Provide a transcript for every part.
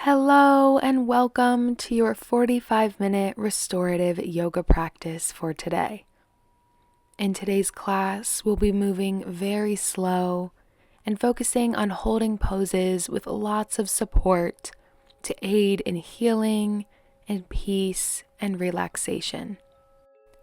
Hello and welcome to your 45-minute restorative yoga practice for today. In today's class, we'll be moving very slow and focusing on holding poses with lots of support to aid in healing and peace and relaxation.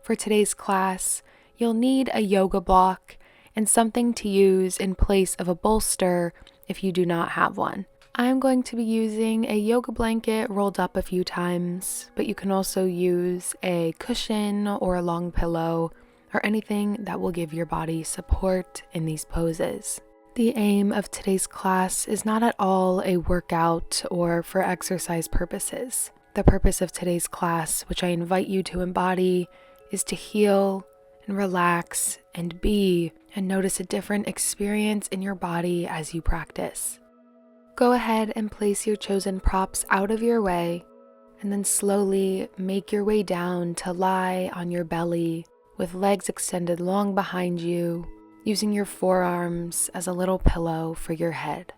For today's class, you'll need a yoga block and something to use in place of a bolster if you do not have one. I'm going to be using a yoga blanket rolled up a few times, but you can also use a cushion or a long pillow or anything that will give your body support in these poses. The aim of today's class is not at all a workout or for exercise purposes. The purpose of today's class, which I invite you to embody, is to heal and relax and be and notice a different experience in your body as you practice. Go ahead and place your chosen props out of your way, and then slowly make your way down to lie on your belly with legs extended long behind you, using your forearms as a little pillow for your head.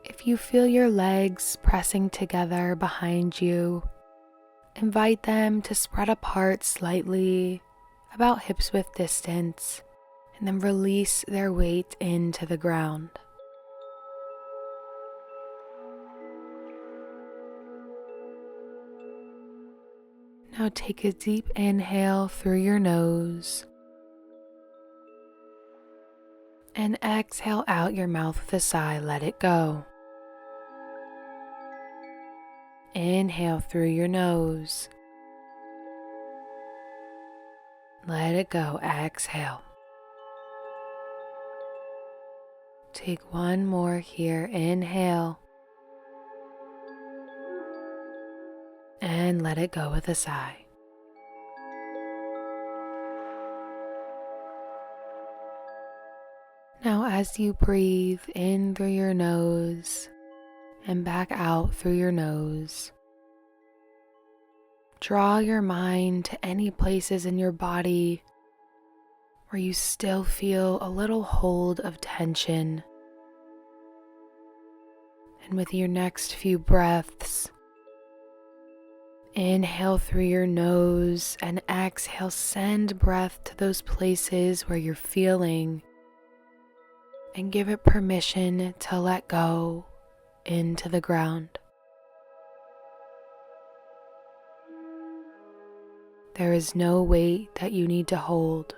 If you feel your legs pressing together behind you, invite them to spread apart slightly, about hips width distance, and then release their weight into the ground. Now take a deep inhale through your nose and exhale out your mouth with a sigh. Let it go. Inhale through your nose. Let it go. Exhale. Take one more here. Inhale. And let it go with a sigh. Now as you breathe in through your nose and back out through your nose, draw your mind to any places in your body where you still feel a little hold of tension. And with your next few breaths, inhale through your nose and exhale, send breath to those places where you're feeling and give it permission to let go into the ground. There is no weight that you need to hold.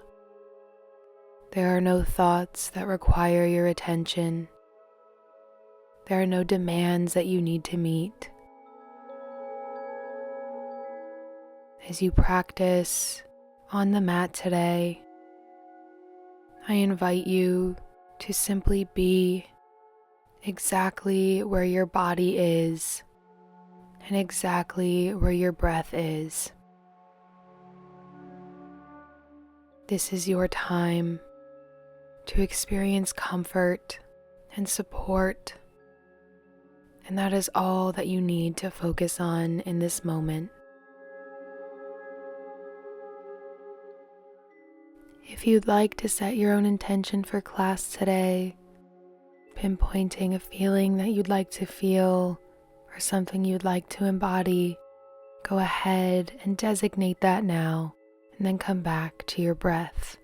There are no thoughts that require your attention. There are no demands that you need to meet. As you practice on the mat today, I invite you to simply be exactly where your body is and exactly where your breath is. This is your time to experience comfort and support, and that is all that you need to focus on in this moment. If you'd like to set your own intention for class today, pinpointing a feeling that you'd like to feel or something you'd like to embody, go ahead and designate that now, and then come back to your breath.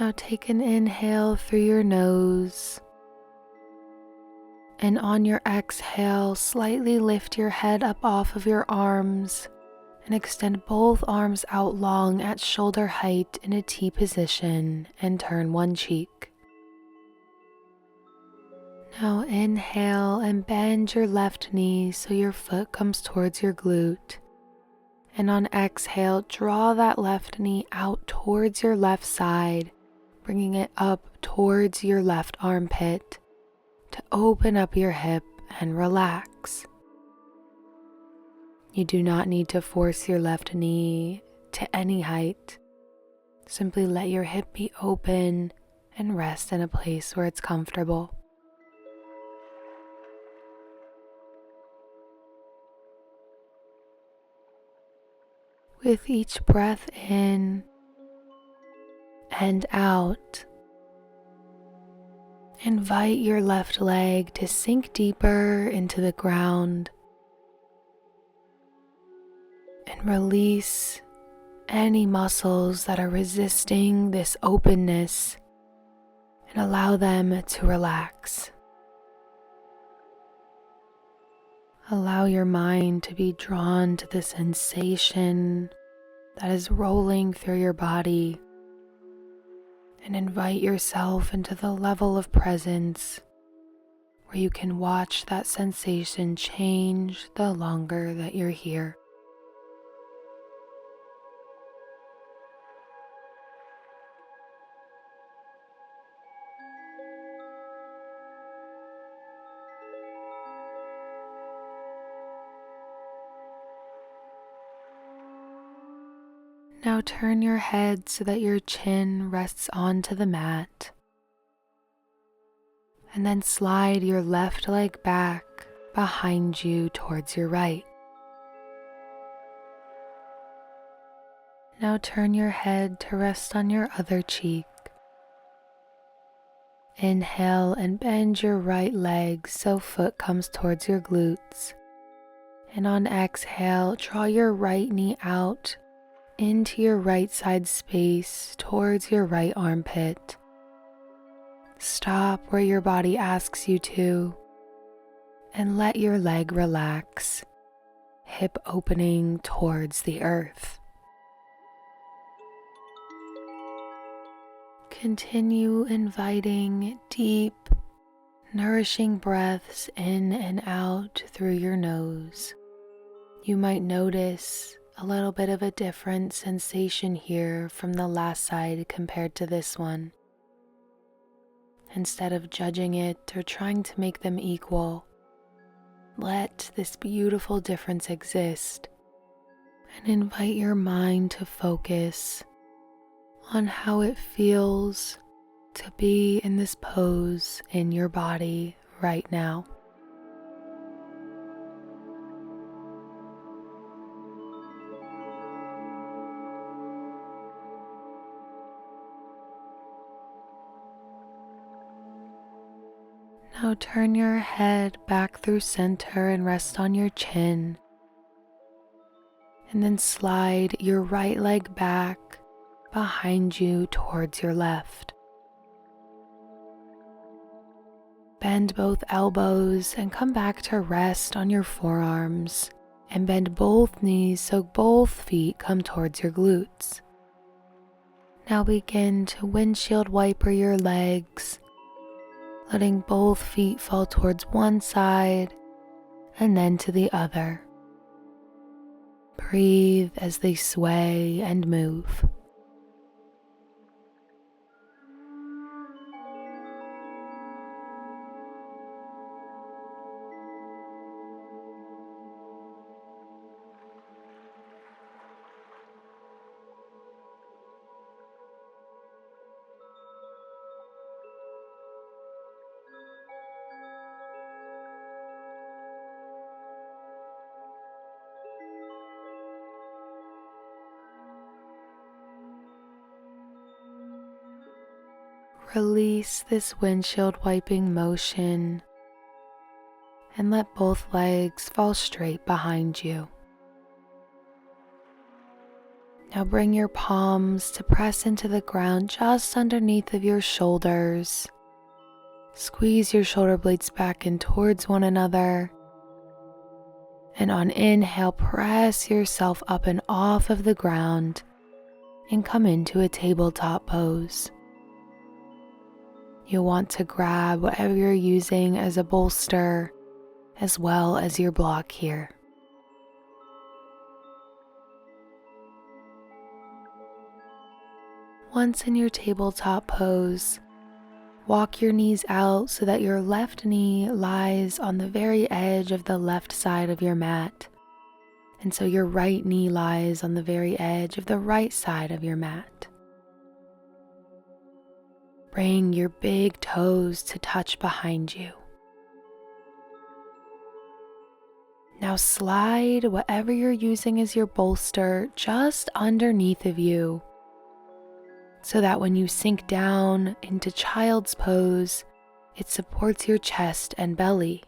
Now take an inhale through your nose, and on your exhale, slightly lift your head up off of your arms and extend both arms out long at shoulder height in a T position and turn one cheek. Now inhale and bend your left knee so your foot comes towards your glute. And on exhale, draw that left knee out towards your left side, bringing it up towards your left armpit to open up your hip and relax. You do not need to force your left knee to any height. Simply let your hip be open and rest in a place where it's comfortable. With each breath in and out, invite your left leg to sink deeper into the ground and release any muscles that are resisting this openness and allow them to relax. Allow your mind to be drawn to the sensation that is rolling through your body and invite yourself into the level of presence where you can watch that sensation change the longer that you're here. Now turn your head so that your chin rests onto the mat, and then slide your left leg back behind you towards your right. Now turn your head to rest on your other cheek. Inhale and bend your right leg so foot comes towards your glutes. And on exhale, draw your right knee out into your right side space towards your right armpit. Stop where your body asks you to and let your leg relax, hip opening towards the earth. Continue inviting deep, nourishing breaths in and out through your nose. You might notice a little bit of a different sensation here from the last side compared to this one. Instead of judging it or trying to make them equal, let this beautiful difference exist and invite your mind to focus on how it feels to be in this pose in your body right now. Now turn your head back through center and rest on your chin. And then slide your right leg back behind you towards your left. Bend both elbows and come back to rest on your forearms. And bend both knees so both feet come towards your glutes. Now begin to windshield wiper your legs, letting both feet fall towards one side and then to the other. Breathe as they sway and move. Release this windshield wiping motion and let both legs fall straight behind you. Now bring your palms to press into the ground just underneath of your shoulders. Squeeze your shoulder blades back in towards one another. And on inhale, press yourself up and off of the ground and come into a tabletop pose. You'll want to grab whatever you're using as a bolster as well as your block here. Once in your tabletop pose, walk your knees out so that your left knee lies on the very edge of the left side of your mat, and so your right knee lies on the very edge of the right side of your mat. Bring your big toes to touch behind you. Now slide whatever you're using as your bolster just underneath of you, so that when you sink down into child's pose, it supports your chest and belly.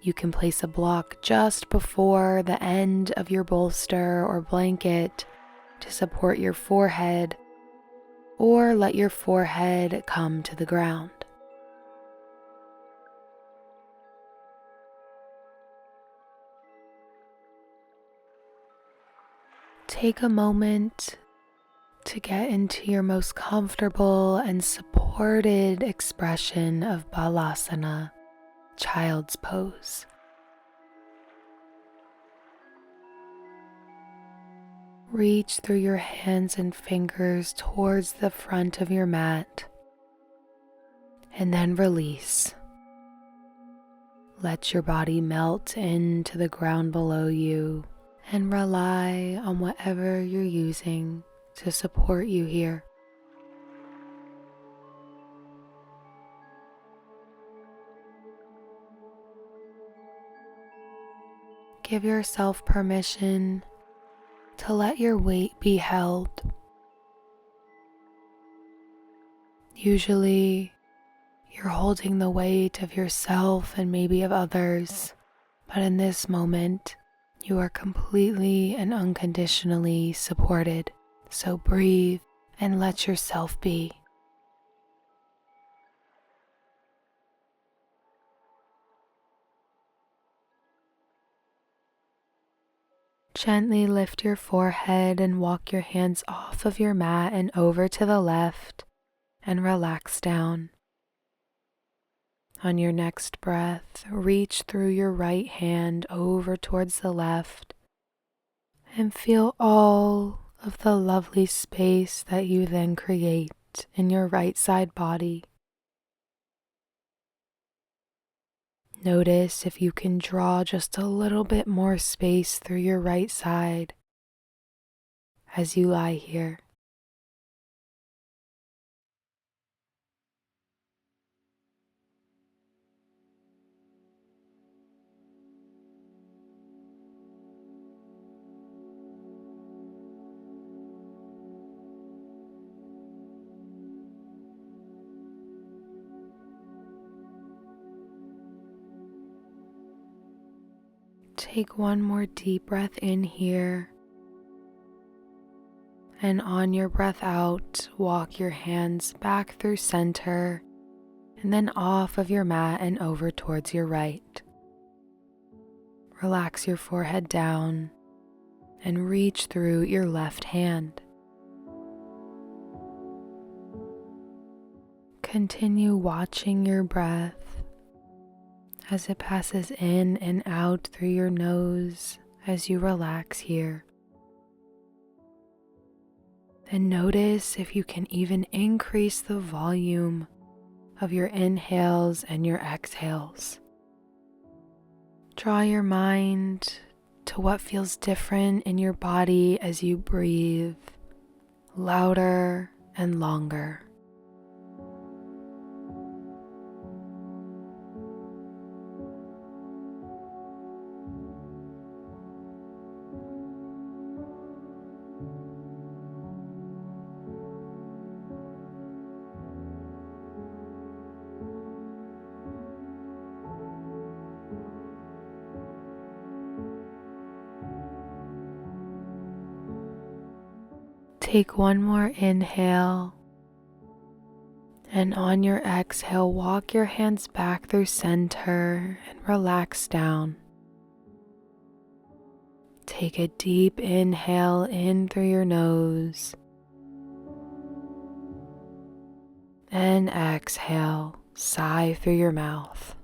You can place a block just before the end of your bolster or blanket to support your forehead, or let your forehead come to the ground. Take a moment to get into your most comfortable and supported expression of balasana, child's pose. Reach through your hands and fingers towards the front of your mat, and then release. Let your body melt into the ground below you and rely on whatever you're using to support you here. Give yourself permission to let your weight be held. Usually, you're holding the weight of yourself and maybe of others, but in this moment, you are completely and unconditionally supported. So breathe and let yourself be. Gently lift your forehead and walk your hands off of your mat and over to the left and relax down. On your next breath, reach through your right hand over towards the left and feel all of the lovely space that you then create in your right side body. Notice if you can draw just a little bit more space through your right side as you lie here. Take one more deep breath in here, and on your breath out, walk your hands back through center and then off of your mat and over towards your right. Relax your forehead down and reach through your left hand. Continue watching your breath as it passes in and out through your nose as you relax here. And notice if you can even increase the volume of your inhales and your exhales. Draw your mind to what feels different in your body as you breathe louder and longer. Take one more inhale, and on your exhale, walk your hands back through center and relax down. Take a deep inhale in through your nose, and exhale, sigh through your mouth.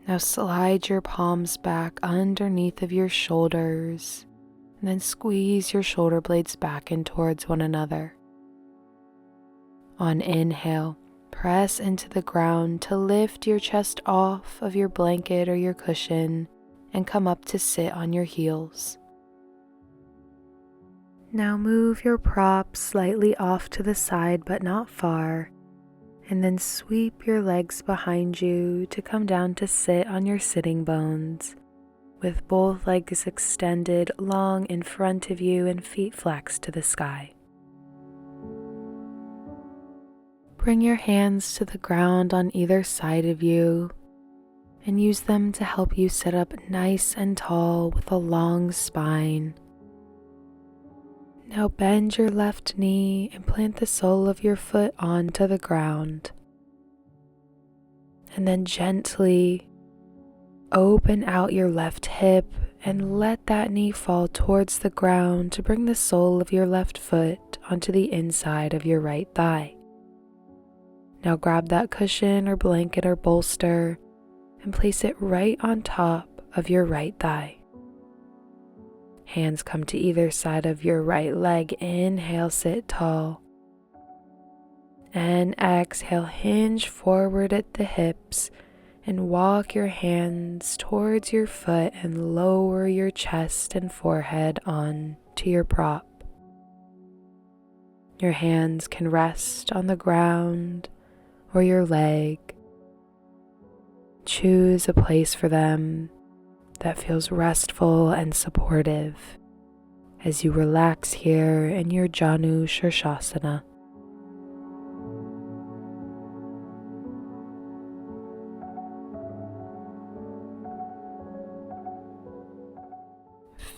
Now slide your palms back underneath of your shoulders and then squeeze your shoulder blades back in towards one another. On inhale, press into the ground to lift your chest off of your blanket or your cushion and come up to sit on your heels. Now move your prop slightly off to the side but not far, and then sweep your legs behind you to come down to sit on your sitting bones, with both legs extended long in front of you and feet flexed to the sky. Bring your hands to the ground on either side of you and use them to help you sit up nice and tall with a long spine. Now bend your left knee and plant the sole of your foot onto the ground. And then gently open out your left hip and let that knee fall towards the ground to bring the sole of your left foot onto the inside of your right thigh. Now grab that cushion or blanket or bolster and place it right on top of your right thigh. Hands come to either side of your right leg. Inhale, sit tall. And exhale, hinge forward at the hips and walk your hands towards your foot and lower your chest and forehead on to your prop. Your hands can rest on the ground or your leg. Choose a place for them that feels restful and supportive as you relax here in your Janu Shirshasana.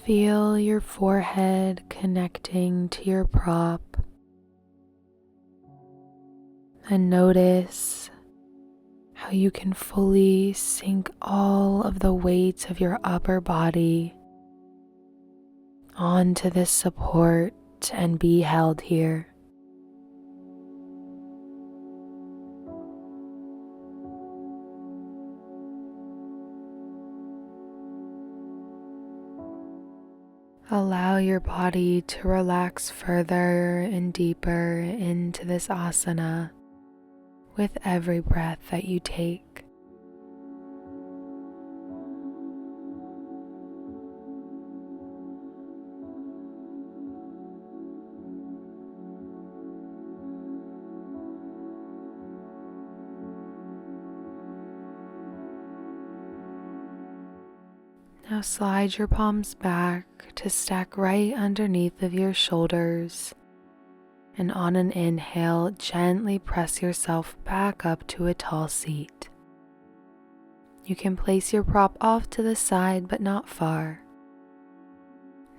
Feel your forehead connecting to your prop and notice how you can fully sink all of the weight of your upper body onto this support and be held here. Allow your body to relax further and deeper into this asana with every breath that you take. Now slide your palms back to stack right underneath of your shoulders. And on an inhale, gently press yourself back up to a tall seat. You can place your prop off to the side but not far.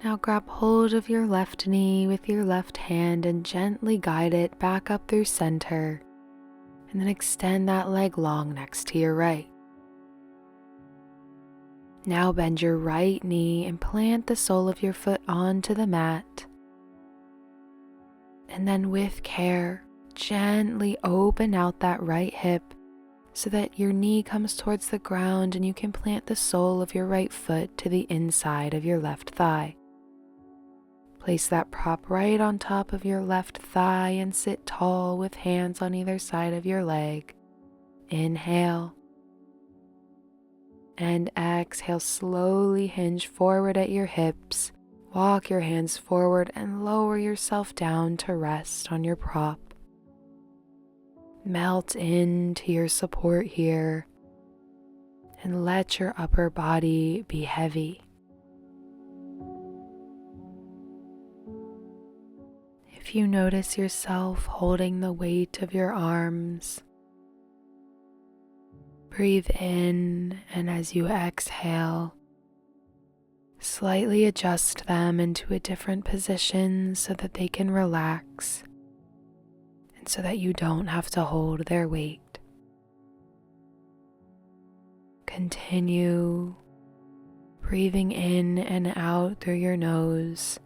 Now grab hold of your left knee with your left hand and gently guide it back up through center, and then extend that leg long next to your right. Now bend your right knee and plant the sole of your foot onto the mat. And then with care, gently open out that right hip so that your knee comes towards the ground and you can plant the sole of your right foot to the inside of your left thigh. Place that prop right on top of your left thigh and sit tall with hands on either side of your leg. Inhale. And exhale, slowly hinge forward at your hips. Walk your hands forward and lower yourself down to rest on your prop. Melt into your support here and let your upper body be heavy. If you notice yourself holding the weight of your arms, breathe in, and as you exhale, slightly adjust them into a different position so that they can relax and so that you don't have to hold their weight. Continue breathing in and out through your nose,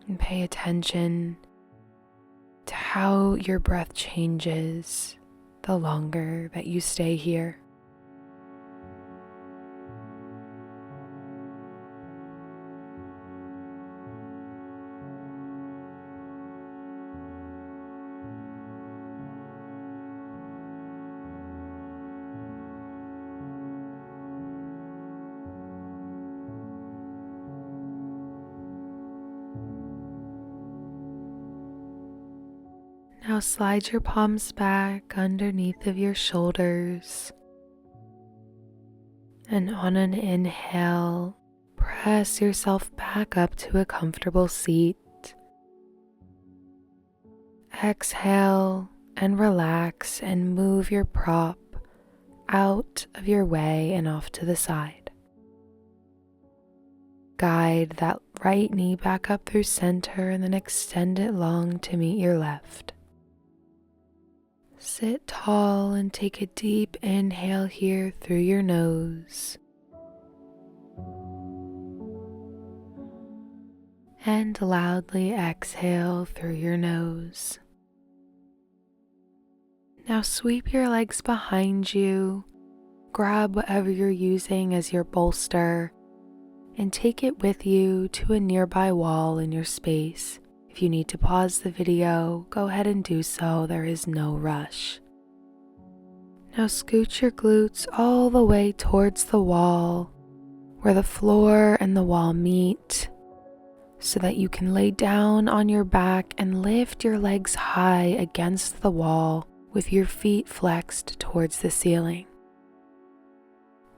and pay attention to how your breath changes the longer that you stay here. Now slide your palms back underneath of your shoulders. And on an inhale, press yourself back up to a comfortable seat. Exhale and relax and move your prop out of your way and off to the side. Guide that right knee back up through center and then extend it long to meet your left. Sit tall and take a deep inhale here through your nose. And loudly exhale through your nose. Now sweep your legs behind you, grab whatever you're using as your bolster, and take it with you to a nearby wall in your space. If you need to pause the video, go ahead and do so. There is no rush. Now scoot your glutes all the way towards the wall, where the floor and the wall meet, so that you can lay down on your back and lift your legs high against the wall with your feet flexed towards the ceiling.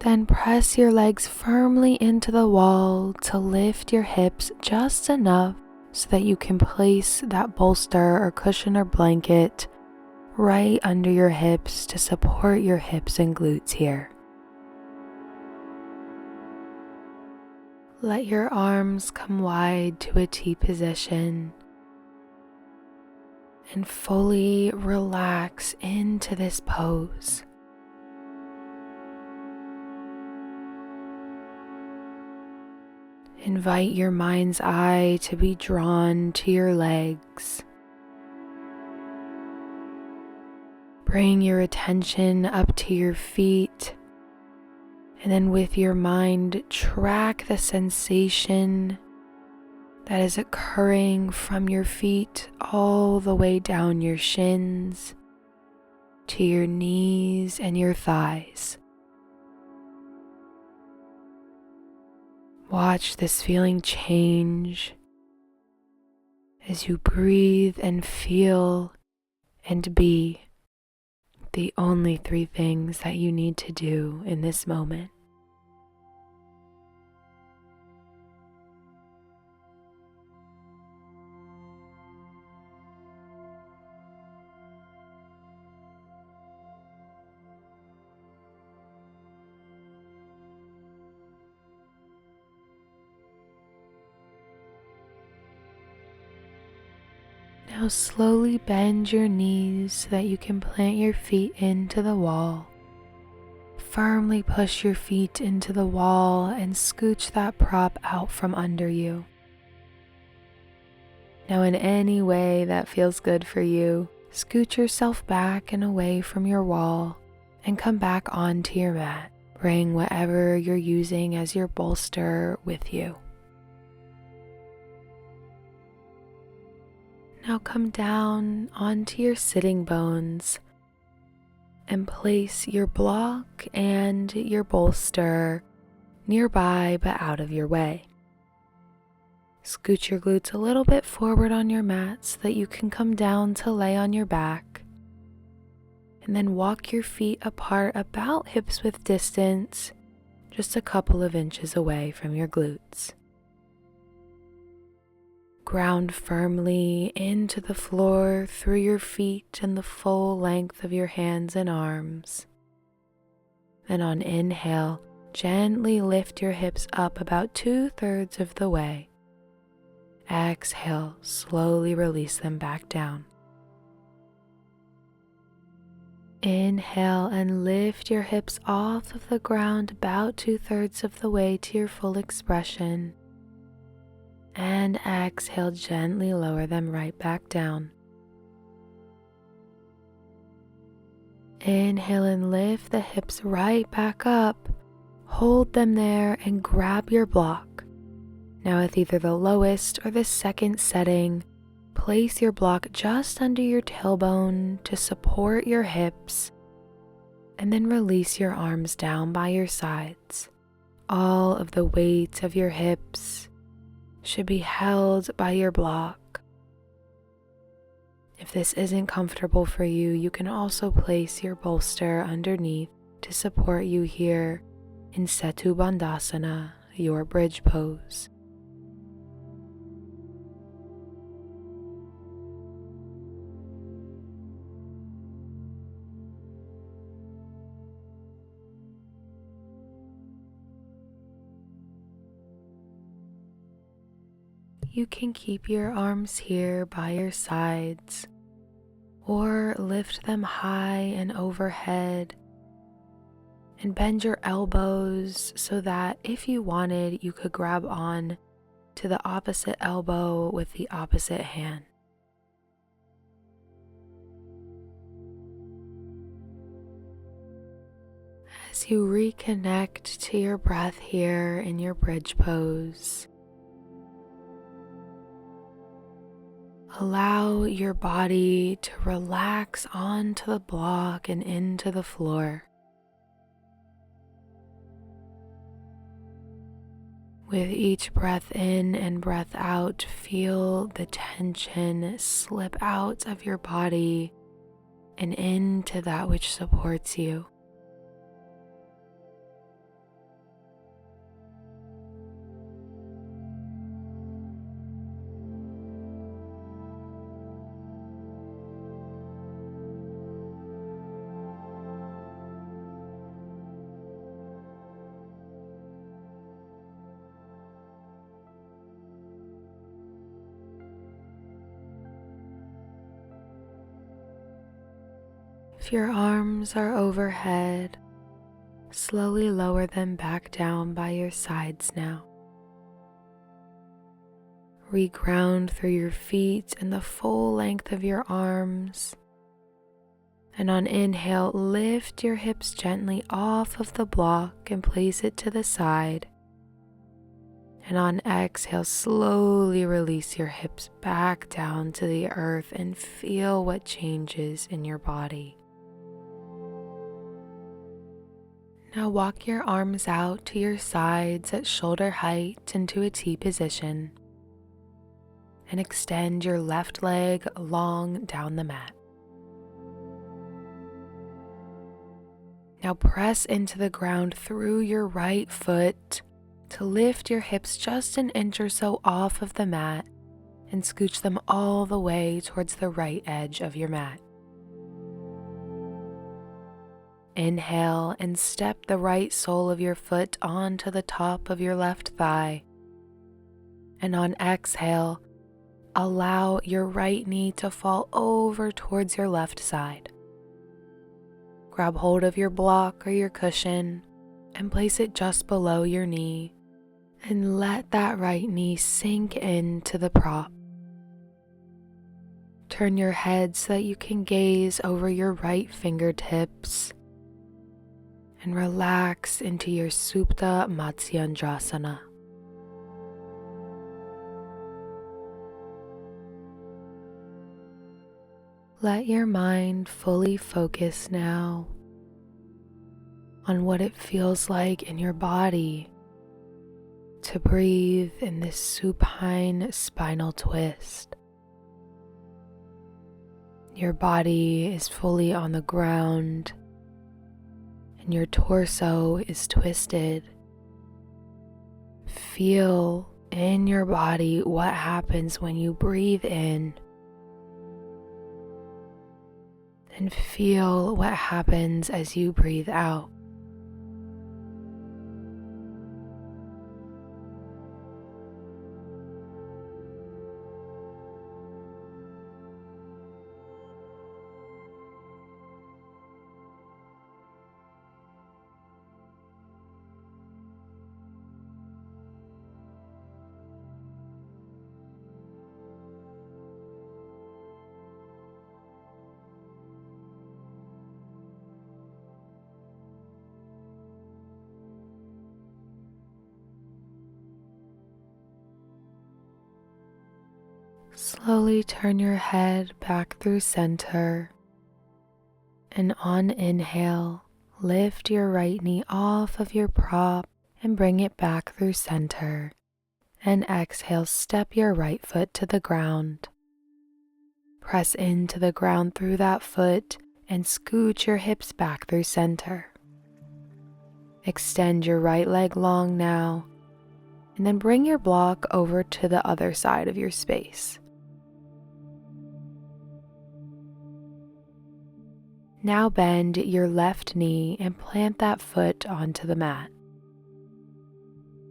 Then press your legs firmly into the wall to lift your hips just enough so that you can place that bolster or cushion or blanket right under your hips to support your hips and glutes here. Let your arms come wide to a T position and fully relax into this pose. Invite your mind's eye to be drawn to your legs. Bring your attention up to your feet, and then with your mind, track the sensation that is occurring from your feet all the way down your shins to your knees and your thighs. Watch this feeling change as you breathe and feel and be the only three things that you need to do in this moment. Now slowly bend your knees so that you can plant your feet into the wall. Firmly push your feet into the wall and scooch that prop out from under you. Now in any way that feels good for you, scoot yourself back and away from your wall and come back onto your mat. Bring whatever you're using as your bolster with you. Now come down onto your sitting bones and place your block and your bolster nearby but out of your way. Scoot your glutes a little bit forward on your mat so that you can come down to lay on your back. And then walk your feet apart about hips width distance, just a couple of inches away from your glutes. Ground firmly into the floor through your feet and the full length of your hands and arms. Then on inhale, gently lift your hips up about 2/3 of the way. Exhale, slowly release them back down. Inhale and lift your hips off of the ground about 2/3 of the way to your full expression. And exhale, gently lower them right back down. Inhale and lift the hips right back up. Hold them there and grab your block. Now with either the lowest or the second setting, place your block just under your tailbone to support your hips, and then release your arms down by your sides. All of the weight of your hips should be held by your block. If this isn't comfortable for you, you can also place your bolster underneath to support you here in Setu Bandhasana, your bridge pose. You can keep your arms here by your sides or lift them high and overhead and bend your elbows so that if you wanted, you could grab on to the opposite elbow with the opposite hand. As you reconnect to your breath here in your bridge pose, allow your body to relax onto the block and into the floor. With each breath in and breath out, feel the tension slip out of your body and into that which supports you. If your arms are overhead, slowly lower them back down by your sides now. Reground through your feet and the full length of your arms. And on inhale, lift your hips gently off of the block and place it to the side. And on exhale, slowly release your hips back down to the earth and feel what changes in your body. Now walk your arms out to your sides at shoulder height into a T position and extend your left leg long down the mat. Now press into the ground through your right foot to lift your hips just an inch or so off of the mat and scooch them all the way towards the right edge of your mat. Inhale and step the right sole of your foot onto the top of your left thigh. And on exhale, allow your right knee to fall over towards your left side. Grab hold of your block or your cushion and place it just below your knee and let that right knee sink into the prop. Turn your head so that you can gaze over your right fingertips and relax into your Supta Matsyendrasana. Let your mind fully focus now on what it feels like in your body to breathe in this supine spinal twist. Your body is fully on the ground and your torso is twisted. Feel in your body what happens when you breathe in, and feel what happens as you breathe out. Slowly turn your head back through center, and on inhale, lift your right knee off of your prop and bring it back through center, and exhale, step your right foot to the ground. Press into the ground through that foot and scooch your hips back through center. Extend your right leg long now, and then bring your block over to the other side of your space. Now bend your left knee and plant that foot onto the mat.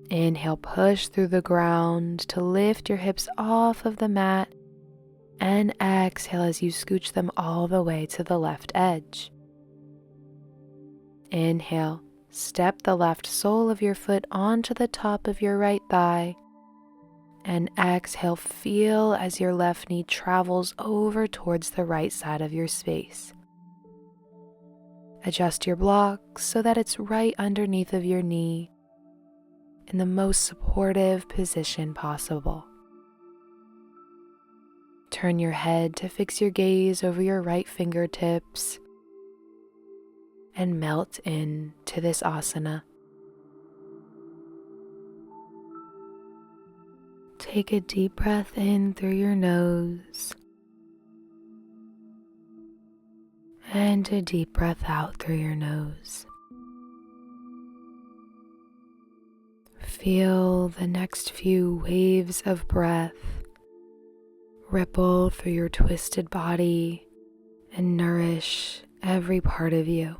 Inhale, push through the ground to lift your hips off of the mat, and exhale as you scooch them all the way to the left edge. Inhale, step the left sole of your foot onto the top of your right thigh, and exhale, feel as your left knee travels over towards the right side of your space. Adjust your block so that it's right underneath of your knee in the most supportive position possible. Turn your head to fix your gaze over your right fingertips and melt into this asana. Take a deep breath in through your nose and a deep breath out through your nose. Feel the next few waves of breath ripple through your twisted body and nourish every part of you.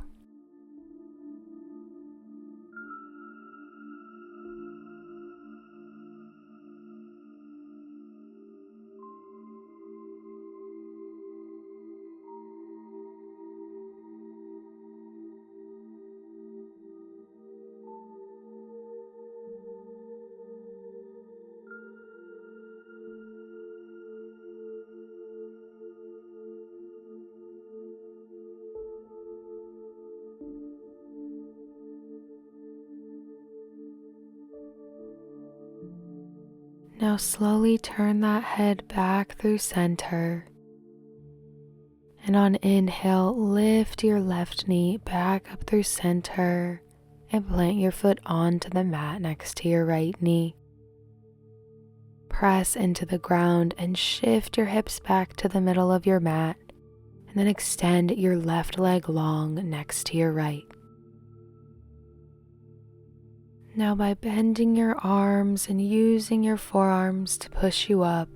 Now slowly turn that head back through center, and on inhale, lift your left knee back up through center and plant your foot onto the mat next to your right knee. Press into the ground and shift your hips back to the middle of your mat, and then extend your left leg long next to your right. Now by bending your arms and using your forearms to push you up,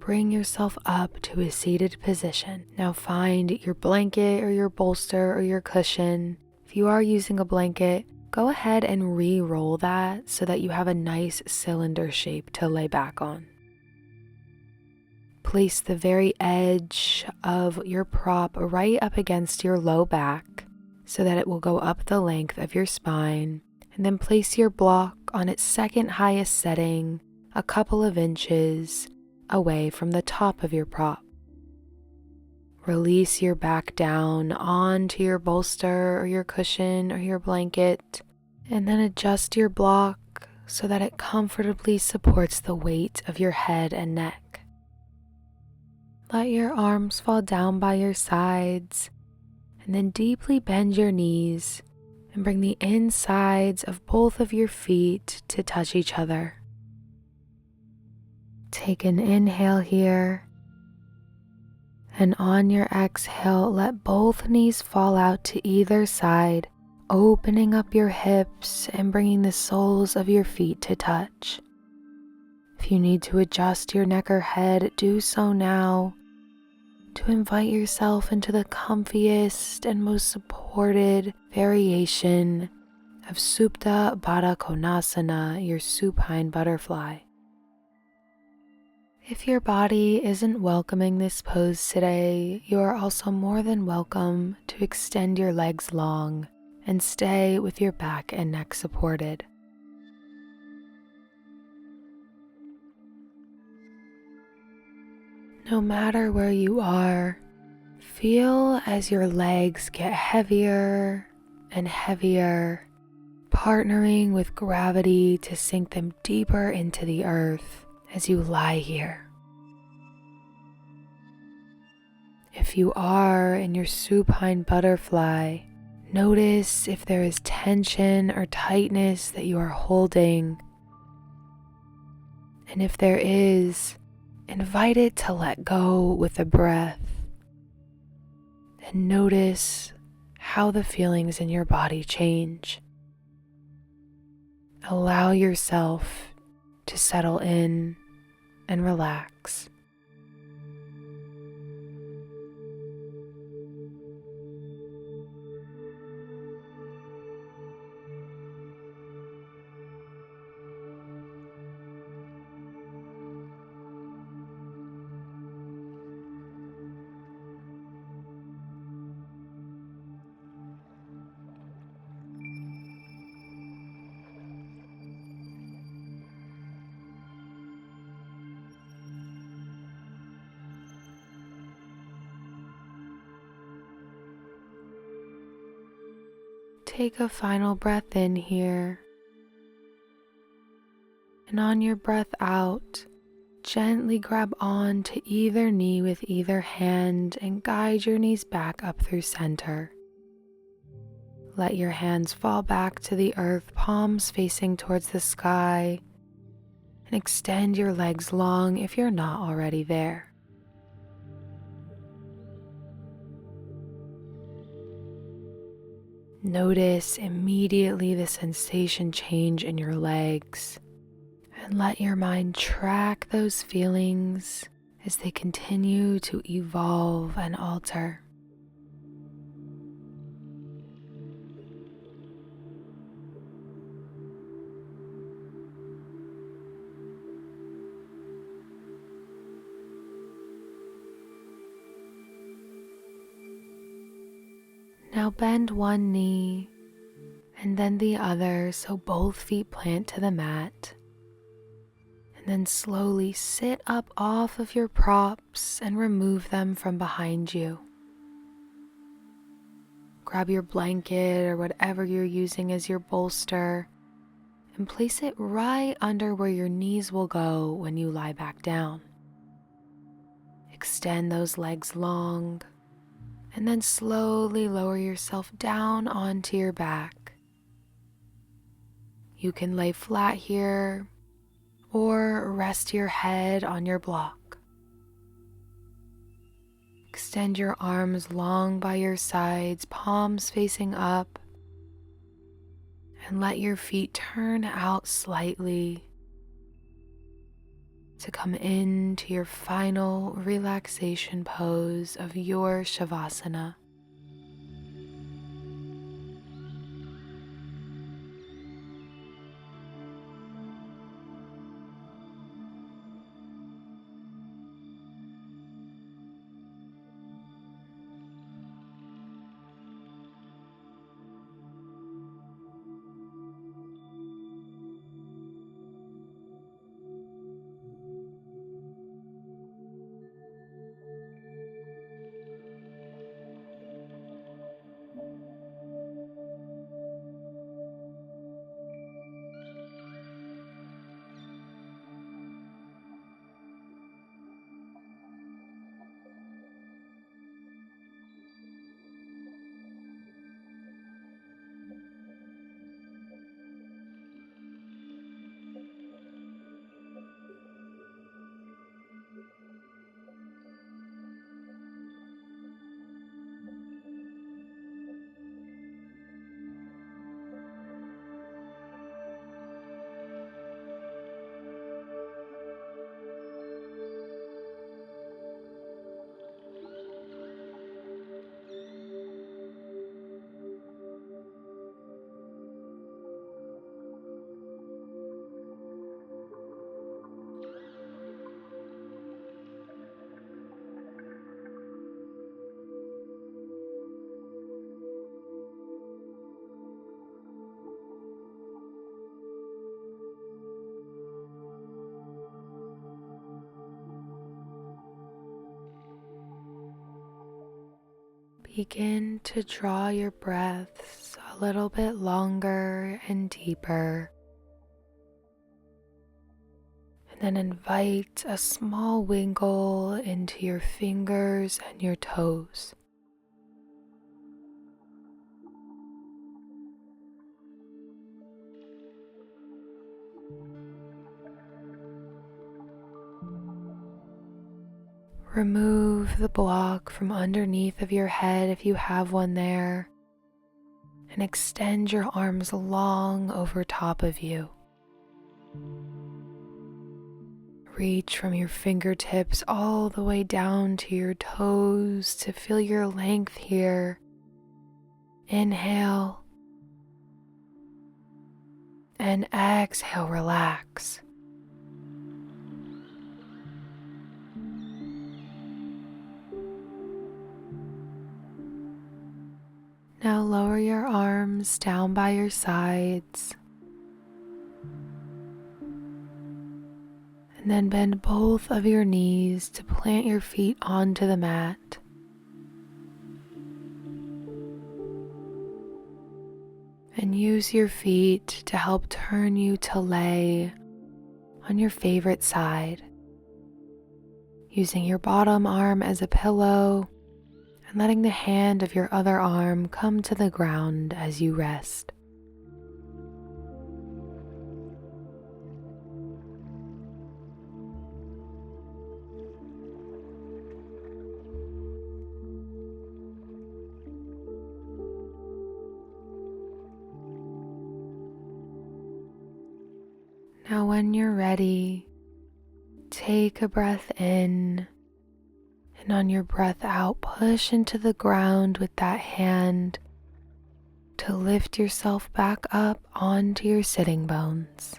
bring yourself up to a seated position. Now find your blanket or your bolster or your cushion. If you are using a blanket, go ahead and re-roll that so that you have a nice cylinder shape to lay back on. Place the very edge of your prop right up against your low back so that it will go up the length of your spine. And then place your block on its second highest setting, a couple of inches away from the top of your prop. Release your back down onto your bolster or your cushion or your blanket, and then adjust your block so that it comfortably supports the weight of your head and neck. Let your arms fall down by your sides, and then deeply bend your knees and bring the insides of both of your feet to touch each other. Take an inhale here, and on your exhale, let both knees fall out to either side, opening up your hips and bringing the soles of your feet to touch. If you need to adjust your neck or head, do so now to invite yourself into the comfiest and most supported variation of Supta Baddha Konasana, your supine butterfly. If your body isn't welcoming this pose today, you are also more than welcome to extend your legs long and stay with your back and neck supported. No matter where you are, feel as your legs get heavier and heavier, partnering with gravity to sink them deeper into the earth as you lie here. If you are in your supine butterfly, notice if there is tension or tightness that you are holding. And if there is, invite it to let go with a breath and notice how the feelings in your body change. Allow yourself to settle in and relax. Take a final breath in here, and on your breath out, gently grab on to either knee with either hand and guide your knees back up through center. Let your hands fall back to the earth, palms facing towards the sky, and extend your legs long if you're not already there. Notice immediately the sensation change in your legs, and let your mind track those feelings as they continue to evolve and alter. Now bend one knee and then the other so both feet plant to the mat. And then slowly sit up off of your props and remove them from behind you. Grab your blanket or whatever you're using as your bolster and place it right under where your knees will go when you lie back down. Extend those legs long and then slowly lower yourself down onto your back. You can lay flat here or rest your head on your block. Extend your arms long by your sides, palms facing up, and let your feet turn out slightly to come into your final relaxation pose of your Shavasana. Begin to draw your breaths a little bit longer and deeper, and then invite a small wiggle into your fingers and your toes. Remove the block from underneath of your head if you have one there, and extend your arms long over top of you. Reach from your fingertips all the way down to your toes to feel your length here. Inhale and exhale, relax. Now lower your arms down by your sides, and then bend both of your knees to plant your feet onto the mat. And use your feet to help turn you to lay on your favorite side, using your bottom arm as a pillow and letting the hand of your other arm come to the ground as you rest. Now when you're ready, take a breath in, and on your breath out, push into the ground with that hand to lift yourself back up onto your sitting bones.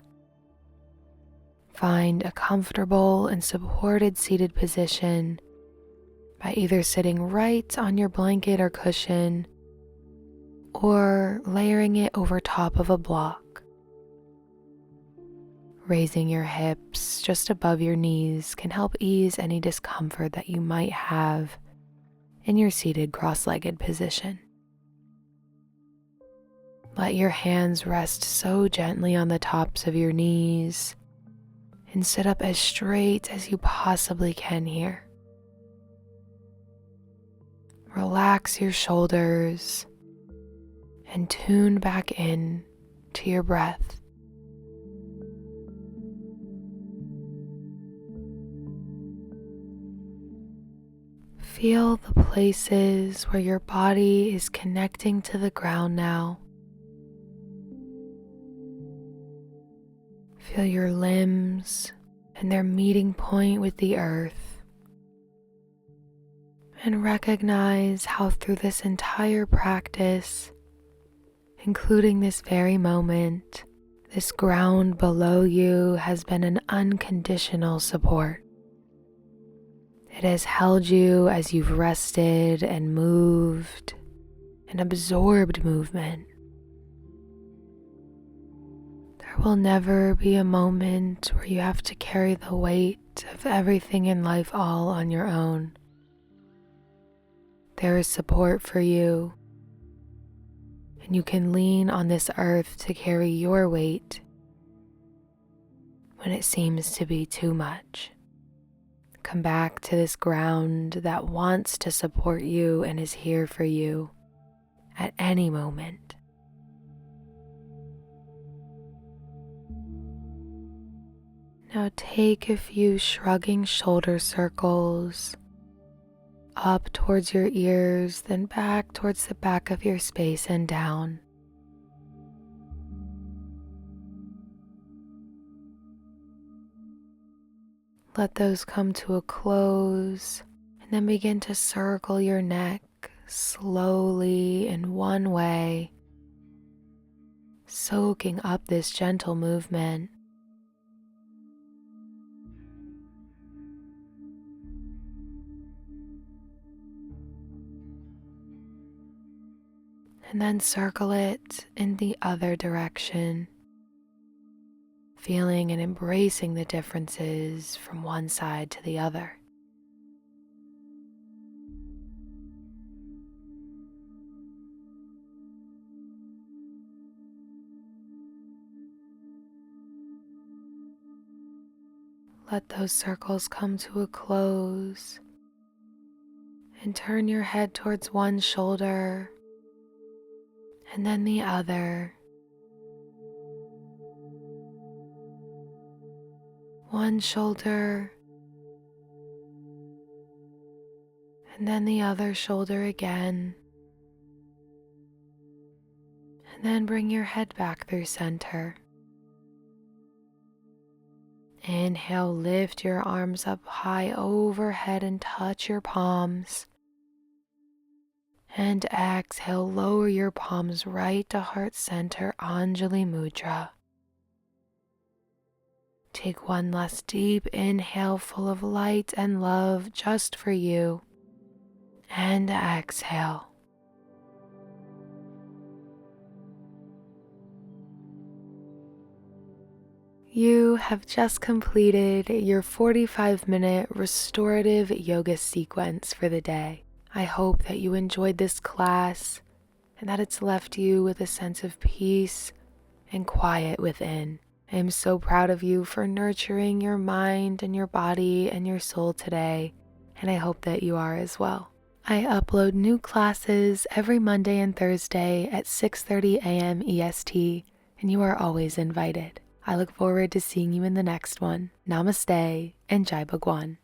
Find a comfortable and supported seated position by either sitting right on your blanket or cushion or layering it over top of a block. Raising your hips just above your knees can help ease any discomfort that you might have in your seated cross-legged position. Let your hands rest so gently on the tops of your knees and sit up as straight as you possibly can here. Relax your shoulders and tune back in to your breath. Feel the places where your body is connecting to the ground now. Feel your limbs and their meeting point with the earth. And recognize how through this entire practice, including this very moment, this ground below you has been an unconditional support. It has held you as you've rested and moved and absorbed movement. There will never be a moment where you have to carry the weight of everything in life all on your own. There is support for you, and you can lean on this earth to carry your weight when it seems to be too much. Come back to this ground that wants to support you and is here for you at any moment. Now take a few shrugging shoulder circles up towards your ears, then back towards the back of your space and down. Let those come to a close, and then begin to circle your neck slowly in one way, soaking up this gentle movement. And then circle it in the other direction, feeling and embracing the differences from one side to the other. Let those circles come to a close and turn your head towards one shoulder and then the other. One shoulder And then the other shoulder again. And then bring your head back through center. Inhale, lift your arms up high overhead and touch your palms. And exhale, lower your palms right to heart center, Anjali Mudra. Take one last deep inhale full of light and love just for you. And exhale. You have just completed your 45-minute restorative yoga sequence for the day. I hope that you enjoyed this class and that it's left you with a sense of peace and quiet within. I am so proud of you for nurturing your mind and your body and your soul today, and I hope that you are as well. I upload new classes every Monday and Thursday at 6:30 a.m. EST, and you are always invited. I look forward to seeing you in the next one. Namaste and Jai Bhagwan.